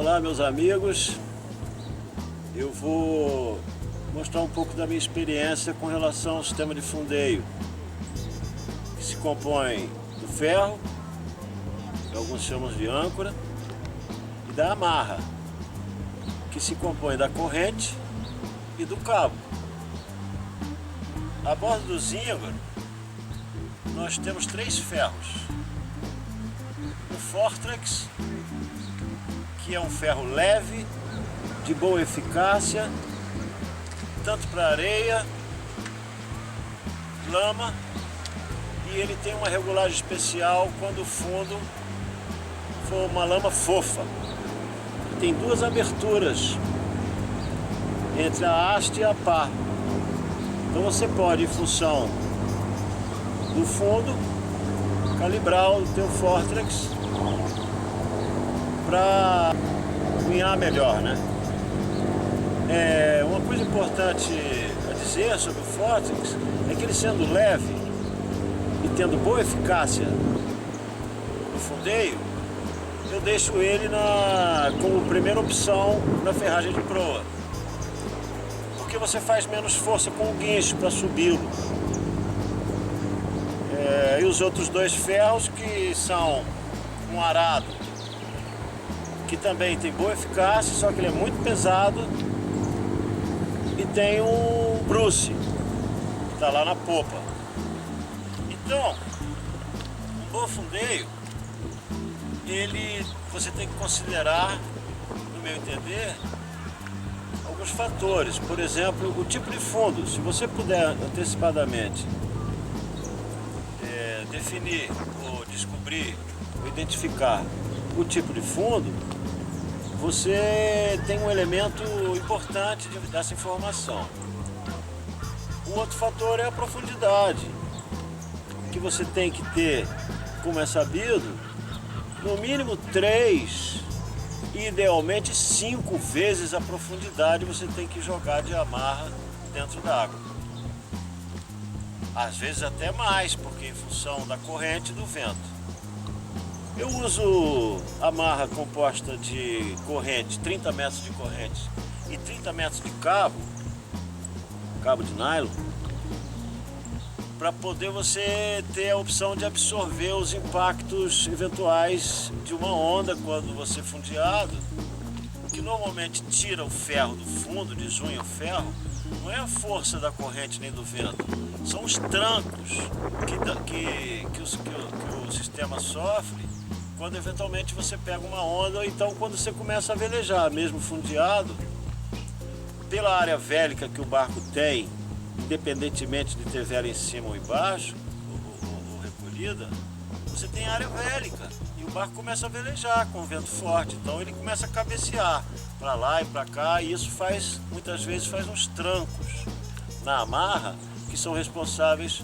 Olá, meus amigos, eu vou mostrar um pouco da minha experiência com relação ao sistema de fundeio, que se compõe do ferro, que alguns chamam de âncora, e da amarra, que se compõe da corrente e do cabo. A bordo do Zíngaro, nós temos 3 ferros. O Fortrex, que é um ferro leve, de boa eficácia, tanto para areia, lama, e ele tem uma regulagem especial quando o fundo for uma lama fofa. Tem 2 aberturas entre a haste e a pá. Então você pode, em função do fundo, calibrar o teu Fortrex para cunhar melhor, né? Uma coisa importante a dizer sobre o Fortrex é que ele, sendo leve e tendo boa eficácia no fundeio, eu deixo ele como primeira opção na ferragem de proa, porque você faz menos força com o guincho para subi-lo. E os outros 2 ferros, que são um arado, que também tem boa eficácia, só que ele é muito pesado, e tem um bruce, que está lá na popa. Então, um bom fundeio, você tem que considerar, no meu entender, alguns fatores. Por exemplo, o tipo de fundo. Se você puder antecipadamente definir ou descobrir ou identificar o tipo de fundo, você tem um elemento importante dessa informação. O outro fator é a profundidade, que você tem que ter, como é sabido, no mínimo 3, idealmente 5 vezes a profundidade você tem que jogar de amarra dentro d'água. Às vezes até mais, porque em função da corrente e do vento. Eu uso amarra composta de corrente, 30 metros de corrente e 30 metros de cabo de nylon, para poder você ter a opção de absorver os impactos eventuais de uma onda quando você é fundeado. O que normalmente tira o ferro do fundo, desunha o ferro, não é a força da corrente nem do vento, são os trancos que o sistema sofre quando eventualmente você pega uma onda, ou então quando você começa a velejar, mesmo fundeado, pela área vélica que o barco tem, independentemente de ter vela em cima ou embaixo, ou recolhida, você tem área vélica e o barco começa a velejar com vento forte, então ele começa a cabecear para lá e para cá, e isso muitas vezes faz uns trancos na amarra que são responsáveis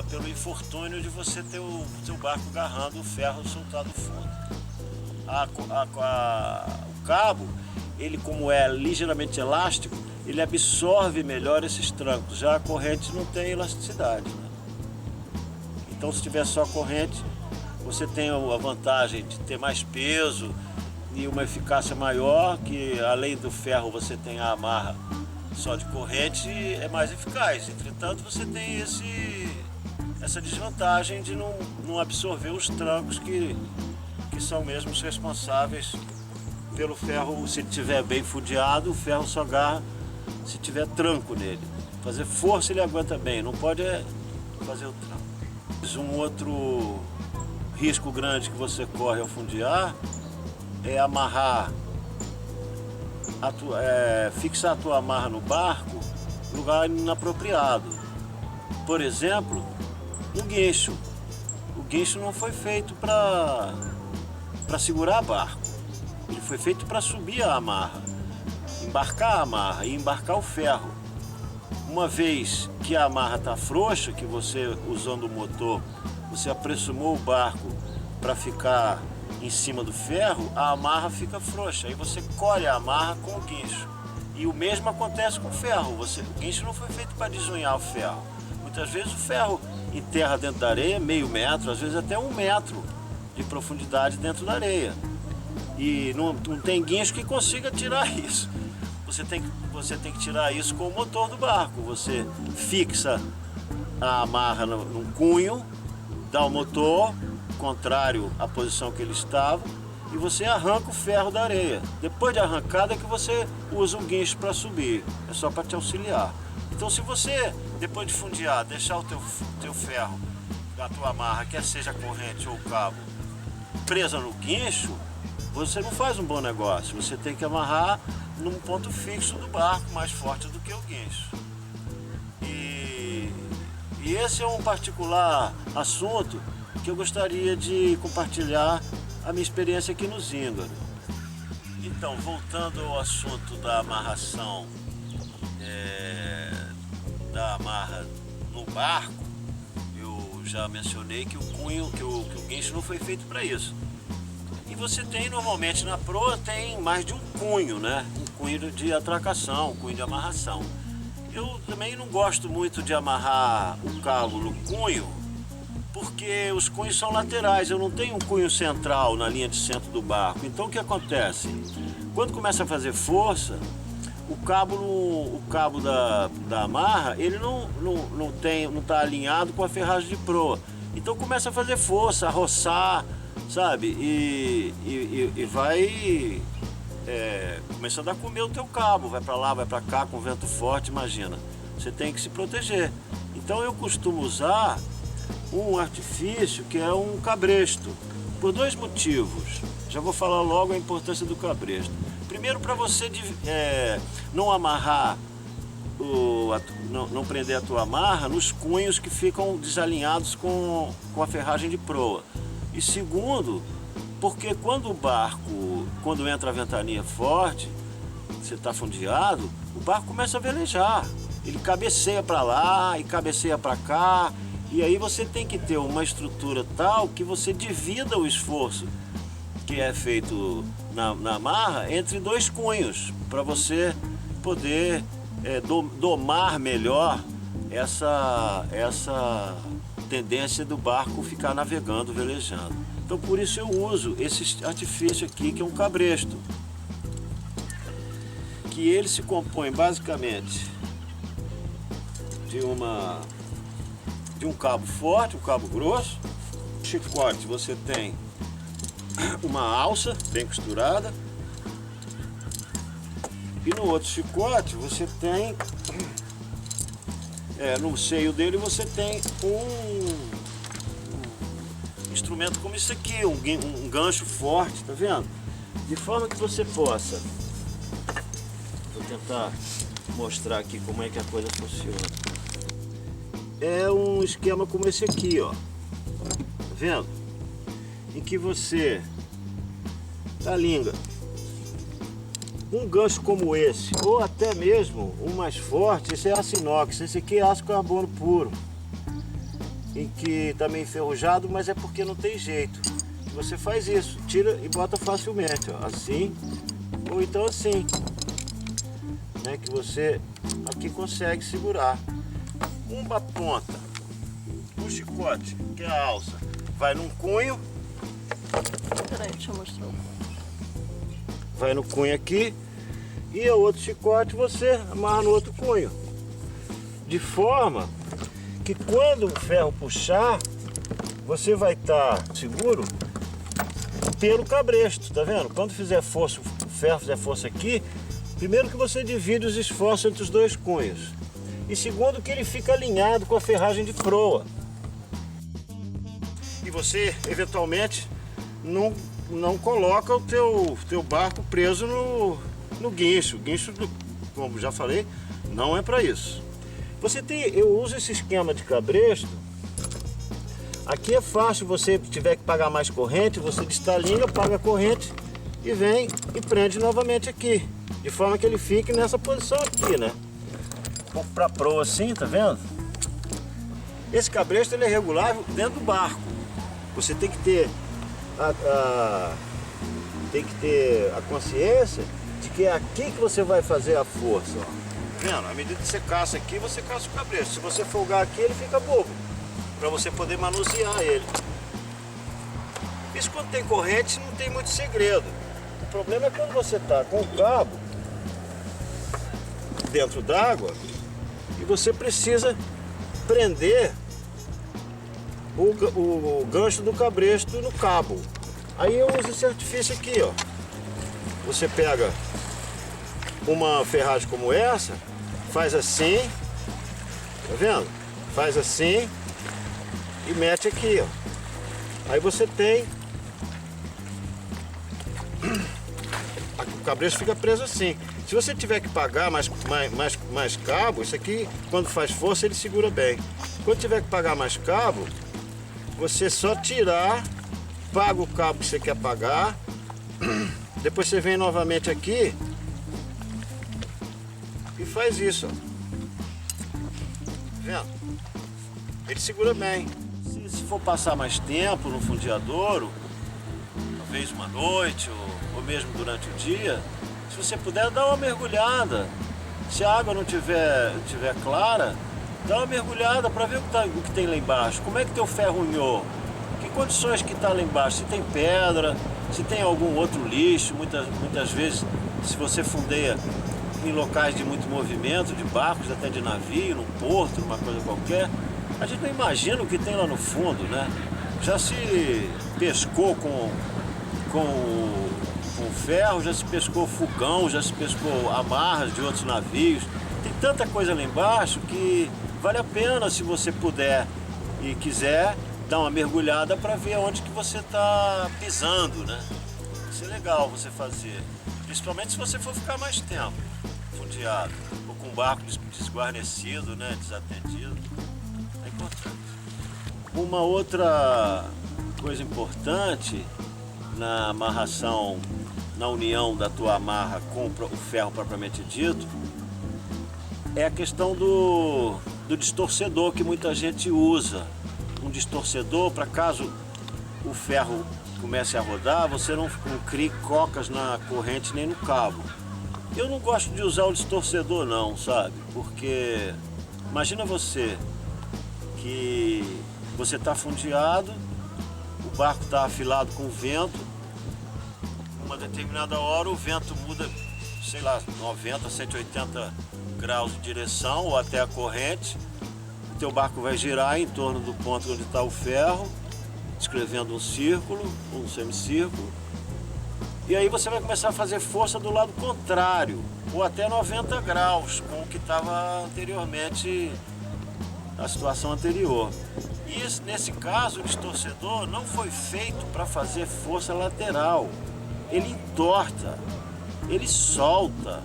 pelo infortúnio de você ter o seu barco agarrando o ferro soltado do fundo. O cabo, ele, como é ligeiramente elástico, ele absorve melhor esses trancos. Já a corrente não tem elasticidade, né? Então, se tiver só corrente, você tem a vantagem de ter mais peso e uma eficácia maior, que além do ferro você tem a amarra só de corrente, é mais eficaz. Entretanto, você tem essa desvantagem de não absorver os trancos que são mesmo os responsáveis pelo ferro. Se estiver bem fundeado, o ferro só agarra se tiver tranco nele. Fazer força ele aguenta bem, não pode fazer o tranco. Um outro risco grande que você corre ao fundear é amarrar, fixar a tua amarra no barco em lugar inapropriado. Por exemplo, no guincho. O guincho não foi feito para segurar barco, ele foi feito para subir a amarra, embarcar a amarra e embarcar o ferro. Uma vez que a amarra está frouxa, que você, usando o motor, você aproximou o barco para ficar em cima do ferro, a amarra fica frouxa, aí você colhe a amarra com o guincho. E o mesmo acontece com o ferro, o guincho não foi feito para desunhar o ferro. Muitas vezes o ferro enterra dentro da areia meio metro, às vezes até 1 metro de profundidade dentro da areia. E não tem guincho que consiga tirar isso. Você tem que tirar isso com o motor do barco. Você fixa a amarra num cunho, dá o motor, contrário à posição que ele estava, e você arranca o ferro da areia. Depois de arrancada é que você usa o guincho para subir. É só para te auxiliar. Então se você, depois de fundear, deixar o teu ferro da tua amarra, quer seja a corrente ou o cabo, presa no guincho, você não faz um bom negócio. Você tem que amarrar num ponto fixo do barco, mais forte do que o guincho. E esse é um particular assunto que eu gostaria de compartilhar a minha experiência aqui no Zíngaro. Então, voltando ao assunto da amarração da amarra no barco, eu já mencionei que o guincho não foi feito para isso. E você tem, normalmente na proa, tem mais de um cunho, né? Um cunho de atracação, um cunho de amarração. Eu também não gosto muito de amarrar o cabo no cunho, porque os cunhos são laterais. Eu não tenho um cunho central na linha de centro do barco. Então o que acontece? Quando começa a fazer força, o cabo da amarra, ele não está alinhado com a ferragem de proa. Então começa a fazer força, a roçar, sabe? E vai começando a comer o teu cabo, vai para lá, vai para cá com vento forte, imagina. Você tem que se proteger. Então eu costumo usar um artifício que é um cabresto, por dois motivos. Já vou falar logo a importância do cabresto. Primeiro, para você não amarrar, não prender a tua amarra nos cunhos que ficam desalinhados com a ferragem de proa. E segundo, porque quando entra a ventania forte, você está fundeado, o barco começa a velejar. Ele cabeceia para lá e cabeceia para cá. E aí você tem que ter uma estrutura tal que você divida o esforço que é feito na amarra entre dois cunhos, para você poder domar melhor essa tendência do barco ficar navegando, velejando. Então por isso eu uso esse artifício aqui, que é um cabresto, que ele se compõe basicamente de um cabo forte, um cabo grosso. No chicote você tem uma alça bem costurada, e no outro chicote você tem, no seio dele você tem um instrumento como isso aqui, um gancho forte, tá vendo? De forma que você possa, vou tentar mostrar aqui como é que a coisa funciona. É um esquema como esse aqui, ó, tá vendo? Em que você alinha um gancho como esse, ou até mesmo um mais forte. Esse é aço inox, esse aqui é aço carbono puro, em que está meio enferrujado, mas é porque não tem jeito. Você faz isso, tira e bota facilmente, ó, assim, ou então assim, né, que você aqui consegue segurar. Uma ponta do chicote, que é a alça, vai num cunho. Peraí, deixa eu mostrar o cunho. Vai no cunho aqui, e o outro chicote você amarra no outro cunho. De forma que quando o ferro puxar, você vai estar seguro pelo cabresto, tá vendo? Quando fizer força, o ferro fizer força aqui, primeiro que você divide os esforços entre os dois cunhos. E segundo, que ele fica alinhado com a ferragem de proa. E você, eventualmente, não coloca o teu barco preso no guincho. O guincho, como já falei, não é para isso. Eu uso esse esquema de cabresto. Aqui é fácil, você tiver que pagar mais corrente, você destalinha, paga a corrente e vem e prende novamente aqui. De forma que ele fique nessa posição aqui, né? Um pouco para proa assim, tá vendo? Esse cabresto ele é regulável dentro do barco. Você tem que ter a consciência de que é aqui que você vai fazer a força, ó. Tá vendo? À medida que você caça aqui, você caça o cabresto. Se você folgar aqui, ele fica bobo, para você poder manusear ele. Isso quando tem corrente não tem muito segredo. O problema é quando você está com o cabo dentro d'água e você precisa prender o gancho do cabresto no cabo. Aí eu uso esse artifício aqui, ó. Você pega uma ferragem como essa, faz assim, tá vendo? Faz assim e mete aqui, ó. Aí você tem... O cabresto fica preso assim. Se você tiver que pagar mais cabo, isso aqui, quando faz força, ele segura bem. Quando tiver que pagar mais cabo, você só tirar, paga o cabo que você quer pagar, depois você vem novamente aqui e faz isso, ó. Tá vendo? Ele segura bem. Se for passar mais tempo no fundeadouro, talvez uma noite ou mesmo durante o dia, se você puder, dá uma mergulhada. Se a água não tiver clara, dá uma mergulhada para ver o que tem lá embaixo. Como é que teu ferro unhou? Que condições que está lá embaixo? Se tem pedra, se tem algum outro lixo. Muitas vezes, se você fundeia em locais de muito movimento, de barcos, até de navio, num porto, numa coisa qualquer, a gente não imagina o que tem lá no fundo, né? Já se pescou com ferro, já se pescou fogão, já se pescou amarras de outros navios. Tem tanta coisa lá embaixo que vale a pena, se você puder e quiser, dar uma mergulhada para ver onde que você está pisando, né? Isso é legal você fazer, principalmente se você for ficar mais tempo fundeado ou com um barco desguarnecido, né? Desatendido. É importante. Uma outra coisa importante na amarração, na união da tua amarra com o ferro propriamente dito, é a questão do distorcedor que muita gente usa. Um distorcedor para caso o ferro comece a rodar, você não crie cocas na corrente nem no cabo. Eu não gosto de usar o distorcedor não, sabe? Porque imagina você que você está fundeado, o barco está afilado com o vento, uma determinada hora o vento muda, sei lá, 90, 180 graus de direção ou até a corrente. O teu barco vai girar em torno do ponto onde está o ferro, descrevendo um círculo, um semicírculo. E aí você vai começar a fazer força do lado contrário, ou até 90 graus, com o que estava anteriormente, a situação anterior. E nesse caso, o distorcedor não foi feito para fazer força lateral. Ele entorta, ele solta.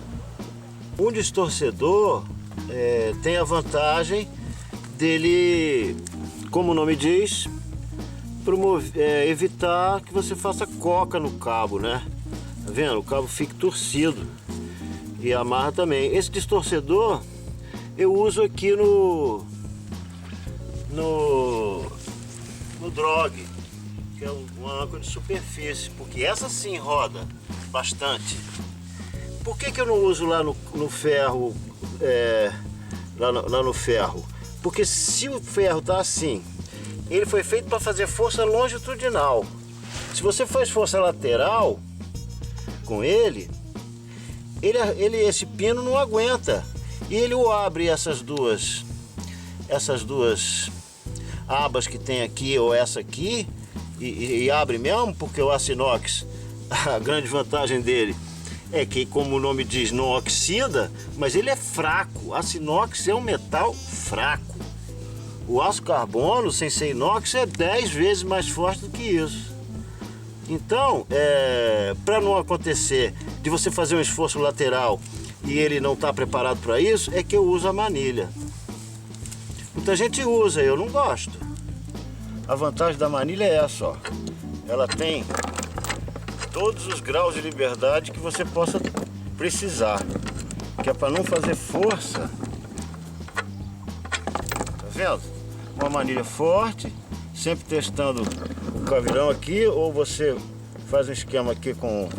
Um distorcedor tem a vantagem dele, como o nome diz, evitar que você faça coca no cabo, né? Tá vendo? O cabo fica torcido e a amarra também. Esse distorcedor eu uso aqui no drog, que é uma âncora de superfície, porque essa sim roda bastante. Por que eu não uso lá no ferro, lá no ferro? Porque se o ferro tá assim, ele foi feito para fazer força longitudinal. Se você faz força lateral com ele, esse pino não aguenta. E ele abre essas duas abas que tem aqui ou essa aqui, e abre mesmo, porque o aço inox, a grande vantagem dele é que, como o nome diz, não oxida, mas ele é fraco. O aço inox é um metal fraco. O aço carbono, sem ser inox, é 10 vezes mais forte do que isso. Então, para não acontecer de você fazer um esforço lateral e ele não está preparado para isso, é que eu uso a manilha. Muita gente usa, eu não gosto. A vantagem da manilha é essa, ó. Ela tem todos os graus de liberdade que você possa precisar, que é para não fazer força. Tá vendo? Uma manilha forte, sempre testando o cavirão aqui, ou você faz um esquema aqui com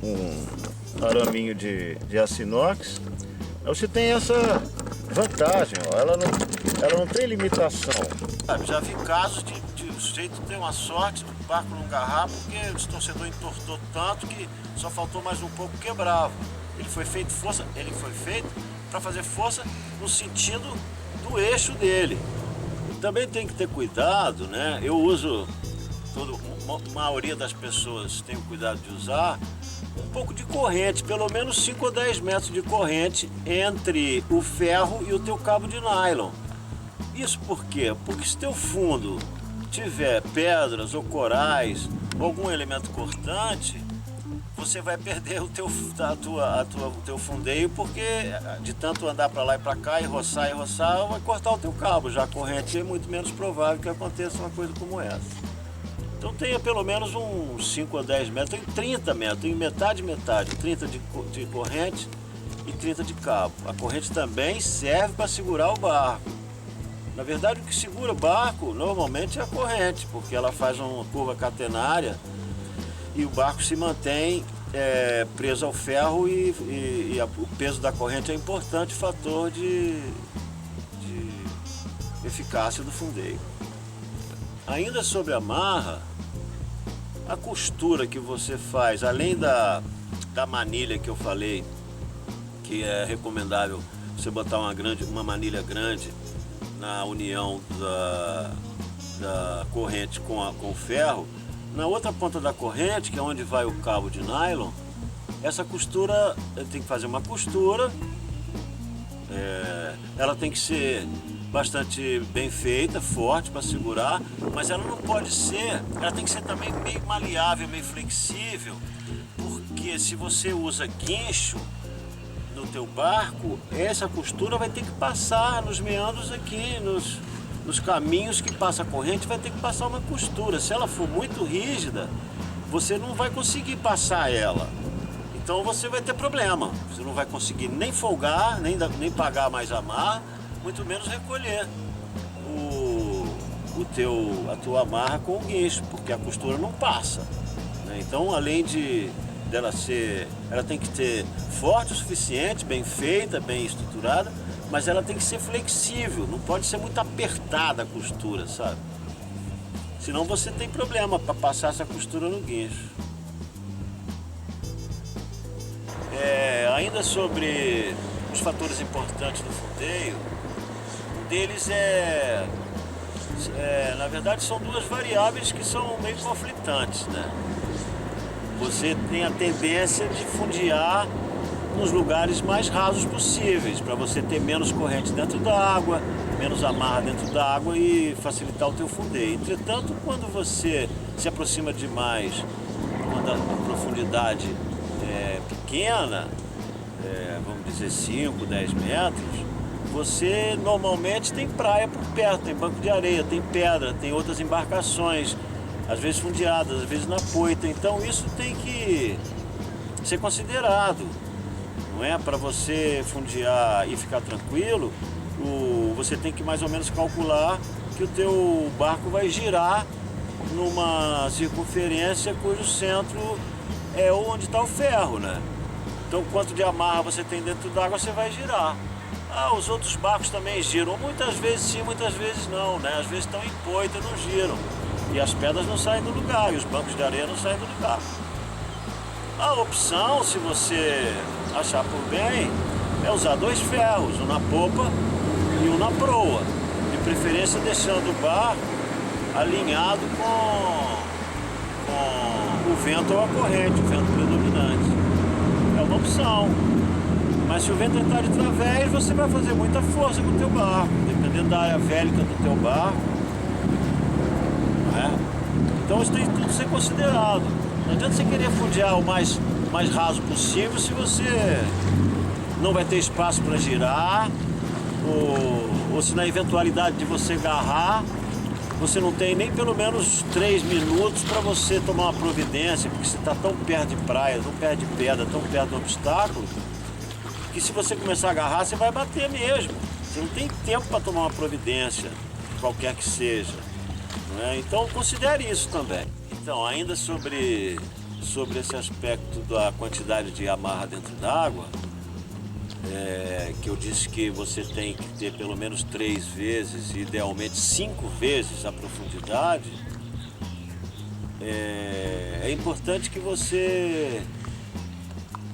um araminho de aço inox. Aí você tem essa vantagem, ó. Ela não tem limitação. Já vi casos de o sujeito tem uma sorte do barco não agarrar, porque o distorcedor entortou tanto que só faltou mais um pouco quebrava. Ele foi feito para fazer força no sentido do eixo dele. Também tem que ter cuidado, né? Eu uso, a maioria das pessoas tem o cuidado de usar um pouco de corrente, pelo menos 5 ou 10 metros de corrente entre o ferro e o teu cabo de nylon. Isso por quê? Porque se teu fundo tiver pedras ou corais ou algum elemento cortante, você vai perder o teu fundeio, porque de tanto andar para lá e para cá e roçar, vai cortar o teu cabo. Já a corrente é muito menos provável que aconteça uma coisa como essa. Então tenha pelo menos uns 5 ou 10 metros, tem 30 metros, tem metade, 30 de corrente e 30 de cabo. A corrente também serve para segurar o barco. Na verdade, o que segura o barco normalmente é a corrente, porque ela faz uma curva catenária e o barco se mantém preso ao ferro e o peso da corrente é um importante fator de eficácia do fundeio. Ainda sobre a marra, a costura que você faz, além da manilha que eu falei, que é recomendável você botar uma manilha grande na união da corrente com o ferro, na outra ponta da corrente, que é onde vai o cabo de nylon, essa costura, tem que fazer uma costura, ela tem que ser bastante bem feita, forte para segurar, mas ela não pode ser, ela tem que ser também meio maleável, meio flexível, porque se você usa guincho no teu barco, essa costura vai ter que passar nos meandros aqui, nos caminhos que passa a corrente, vai ter que passar uma costura. Se ela for muito rígida, você não vai conseguir passar ela. Então você vai ter problema. Você não vai conseguir nem folgar, nem pagar mais a marra, muito menos recolher a tua amarra com o guincho, porque a costura não passa, né? Então, além ela tem que ser forte o suficiente, bem feita, bem estruturada, mas ela tem que ser flexível, não pode ser muito apertada a costura, sabe? Senão você tem problema para passar essa costura no guincho. Ainda sobre os fatores importantes do fundeio, um deles na verdade são duas variáveis que são meio conflitantes, né? Você tem a tendência de fundear nos lugares mais rasos possíveis, para você ter menos corrente dentro da água, menos amarra dentro da água e facilitar o teu fundeio. Entretanto, quando você se aproxima demais, quando a profundidade é pequena, vamos dizer 5, 10 metros, você normalmente tem praia por perto, tem banco de areia, tem pedra, tem outras embarcações, às vezes fundeadas, às vezes na poita. Então isso tem que ser considerado. Não é para você fundear e ficar tranquilo, você tem que mais ou menos calcular que o teu barco vai girar numa circunferência cujo centro é onde está o ferro, né? Então quanto de amarra você tem dentro d'água, você vai girar. Os outros barcos também giram, muitas vezes sim, muitas vezes não, né? Às vezes estão em poita e não giram. E as pedras não saem do lugar, e os bancos de areia não saem do lugar. A opção, se você achar por bem, é usar 2 ferros, um na popa e um na proa. De preferência deixando o barco alinhado com o vento ou a corrente, o vento predominante. É uma opção. Mas se o vento entrar de través, você vai fazer muita força com o teu barco, dependendo da área vélica do teu barco. Então isso tem tudo que ser considerado. Não adianta você querer fundear o mais raso possível se você não vai ter espaço para girar, ou se na eventualidade de você agarrar, você não tem nem pelo menos 3 minutos para você tomar uma providência, porque você está tão perto de praia, tão perto de pedra, tão perto de um obstáculo, que se você começar a agarrar, você vai bater mesmo. Você não tem tempo para tomar uma providência, qualquer que seja. Então considere isso também. Então, ainda sobre esse aspecto da quantidade de amarra dentro d'água, que eu disse que você tem que ter pelo menos 3 vezes, idealmente 5 vezes a profundidade, É importante que você,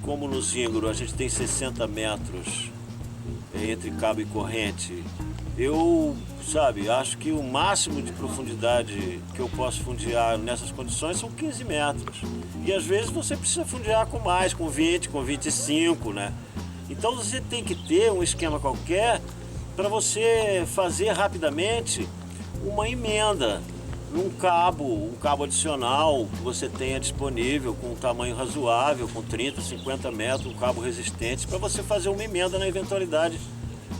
como no Zingaro a gente tem 60 metros entre cabo e corrente, eu, acho que o máximo de profundidade que eu posso fundear nessas condições são 15 metros. E às vezes você precisa fundear com mais, com 20, com 25, né? Então você tem que ter um esquema qualquer para você fazer rapidamente uma emenda num cabo, um cabo adicional que você tenha disponível com um tamanho razoável, com 30, 50 metros, um cabo resistente, para você fazer uma emenda na eventualidade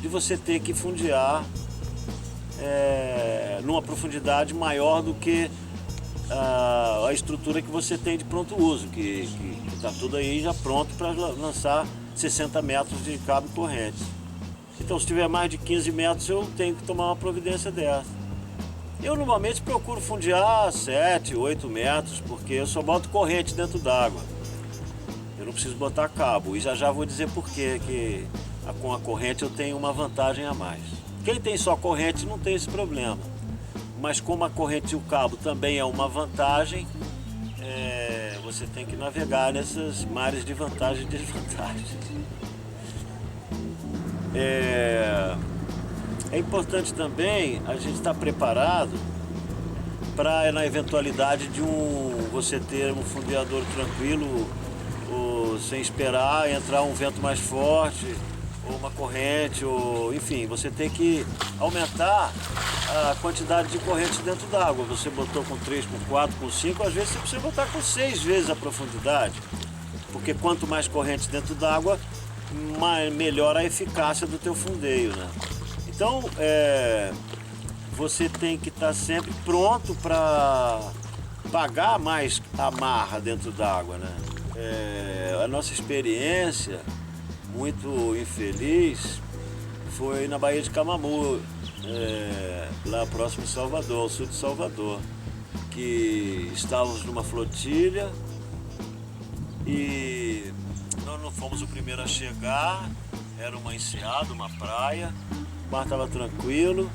de você ter que fundear numa profundidade maior do que a estrutura que você tem de pronto uso, que está tudo aí já pronto para lançar 60 metros de cabo e corrente. Então, se tiver mais de 15 metros, eu tenho que tomar uma providência dessa. Eu normalmente procuro fundear 7, 8 metros, porque eu só boto corrente dentro d'água. Eu não preciso botar cabo. E já vou dizer por quê, que com a corrente eu tenho uma vantagem a mais. Quem tem só corrente não tem esse problema. Mas como a corrente e o cabo também é uma vantagem, você tem que navegar nessas mares de vantagem e desvantagem. É importante também a gente estar preparado para, na eventualidade de você ter um fundeador tranquilo, ou sem esperar entrar um vento mais forte, ou uma corrente, ou enfim, você tem que aumentar a quantidade de corrente dentro d'água. Você botou com 3, com 4, com 5, às vezes você precisa botar com 6 vezes a profundidade, porque quanto mais corrente dentro d'água, melhor a eficácia do teu fundeio, né? Então, você tem que estar sempre pronto para pagar mais a marra dentro d'água, né? A nossa experiência, muito infeliz, foi na Baía de Camamu, lá próximo de Salvador, ao sul de Salvador, que estávamos numa flotilha e nós não fomos o primeiro a chegar. Era uma enseada, uma praia, o mar estava tranquilo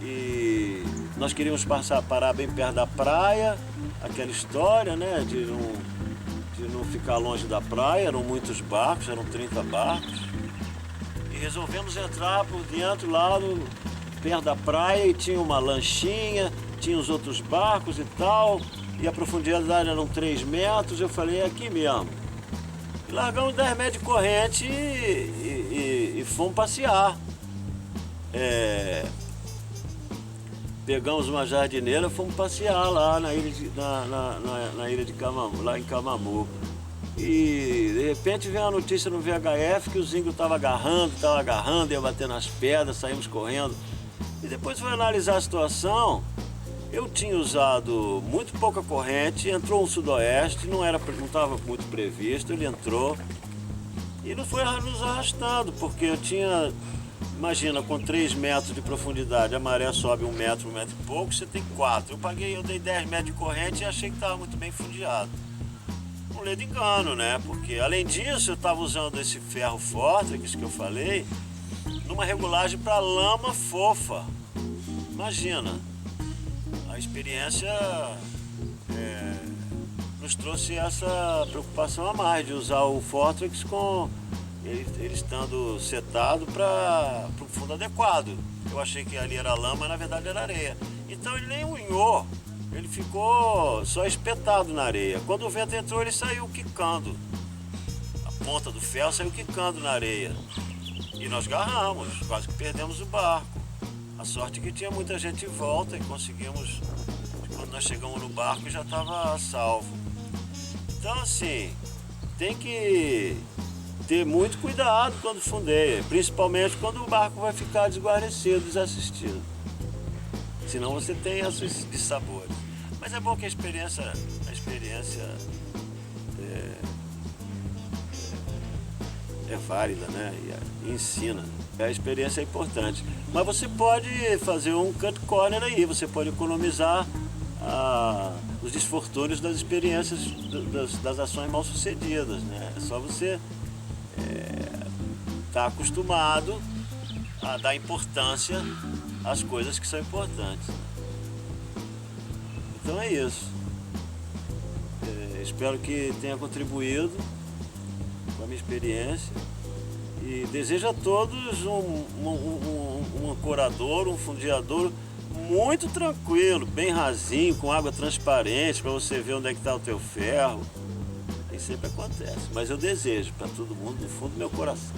e nós queríamos parar bem perto da praia, aquela história, né, de não ficar longe da praia. Eram muitos barcos, eram 30 barcos, e resolvemos entrar por dentro lá perto da praia, e tinha uma lanchinha, tinha os outros barcos e tal, e a profundidade eram 3 metros. Eu falei, é aqui mesmo. E largamos 10 metros de corrente e fomos passear. Pegamos uma jardineira, fomos passear lá na ilha de Camamu, lá em Camamu. E de repente veio a notícia no VHF que o Zingaro estava agarrando, ia bater nas pedras, saímos correndo. E depois foi analisar a situação. Eu tinha usado muito pouca corrente, entrou um sudoeste, não estava muito previsto, ele entrou e não foi nos arrastando, porque eu tinha, imagina, com 3 metros de profundidade, a maré sobe 1 metro, 1 metro e pouco, você tem 4. Eu dei 10 metros de corrente e achei que estava muito bem fundeado. Um ledo engano, né? Porque além disso, eu estava usando esse ferro Fortrex que eu falei, numa regulagem para lama fofa. Imagina. A experiência nos trouxe essa preocupação a mais de usar o Fortrex com ele estando setado para o fundo adequado. Eu achei que ali era lama, mas na verdade era areia. Então ele nem unhou, ele ficou só espetado na areia. Quando o vento entrou, ele saiu quicando. A ponta do ferro saiu quicando na areia. E nós garramos, quase que perdemos o barco. A sorte é que tinha muita gente em volta e conseguimos, quando nós chegamos no barco, já estava salvo. Então, assim, tem que ter muito cuidado quando fundeia, principalmente quando o barco vai ficar desguarnecido, desassistido. Senão você tem esses dissabores. Mas é bom que a experiência é válida, né? E ensina. A experiência é importante. Mas você pode fazer um cut corner aí, você pode economizar os desfortúnios das experiências, das ações mal sucedidas, né? É só você estar acostumado a dar importância às coisas que são importantes. Então é isso. Espero que tenha contribuído com a minha experiência. E desejo a todos um ancorador, um fundeador muito tranquilo, bem rasinho, com água transparente, para você ver onde é que está o teu ferro. Nem sempre acontece, mas eu desejo para todo mundo do fundo do meu coração.